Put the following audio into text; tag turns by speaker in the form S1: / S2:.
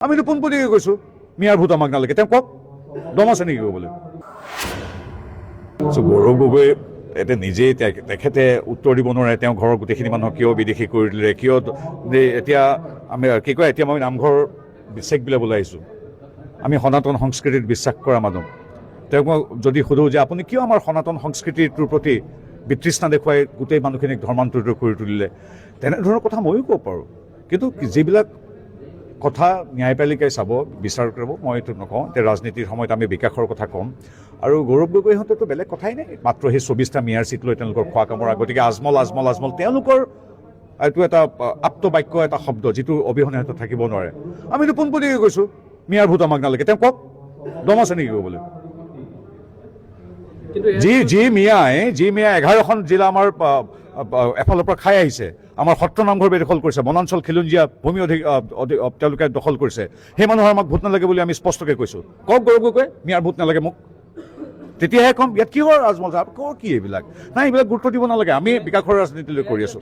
S1: আমিতো পোনপটীয়াকৈ কৈছোঁ মিয়াৰ ভোট আমাক নালাগে। তেওঁ কওক, দম আছে নেকি ক'বলৈ? গৌৰৱ গগৈ এতিয়া নিজেই তেখেতে উত্তৰ দিব নোৱাৰে তেওঁ ঘৰৰ গোটেইখিনি মানুহক কিয় বিদেশী কৰি দিলে, কিয় এতিয়া আমি কি কয়, এতিয়া মই নামঘৰ চেক বিলাবলৈ আহিছোঁ। আমি সনাতন সংস্কৃতিত বিশ্বাস কৰা মানুহ। তেওঁক মই যদি সোধোঁ যে আপুনি কিয় আমাৰ সনাতন সংস্কৃতিটোৰ প্ৰতি বিতৃষ্ণা দেখুৱাই গোটেই মানুহখিনিক ধৰ্মান্তৰিত কৰি তুলিলে, তেনেধৰণৰ কথা ময়ো ক'ব পাৰোঁ। কিন্তু যিবিলাক কথা ন্যায়পালিকাই চাব, বিচাৰ কৰিব, মই এইটো নকওঁ। এতিয়া ৰাজনীতিৰ সময়ত আমি বিকাশৰ কথা ক'ম। আৰু গৌৰৱ গগৈহঁতেতো বেলেগ কথাই নাই, মাত্ৰ সেই 24টা মেয়াৰ চিট লৈ তেওঁলোকৰ খোৱা কামৰা। গতিকে আজমল আজমল আজমল তেওঁলোকৰ এইটো এটা আপ্ত বাক্য, এটা শব্দ যিটো অবিহনে হয়তো থাকিব নোৱাৰে। আমিতো পোনপটীয়াকৈ কৈছোঁ মিয়াৰ ভোট আমাক নালাগে। তেওঁ কওক, দম আছে নেকি ক'বলৈ? যি মিয়াই 11খন জিলা আমাৰ এফালৰ পৰা খাই আহিছে, আমাৰ সত্ৰ নামঘৰ বেদখল কৰিছে, বনাঞ্চল খিলঞ্জীয়া ভূমি তেওঁলোকে দখল কৰিছে, সেই মানুহৰ আমাক ভোট নালাগে বুলি আমি স্পষ্টকৈ কৈছোঁ। কওক গৌৰৱ গগৈ, মিয়াৰ ভোট নালাগে মোক, তেতিয়াহে ক'ম ইয়াত কিহৰ আজমল কৰ কি এইবিলাক নাই, এইবিলাক গুৰুত্ব দিব নালাগে। আমি বিকাশৰ ৰাজনীতিলৈ কৰি আছোঁ।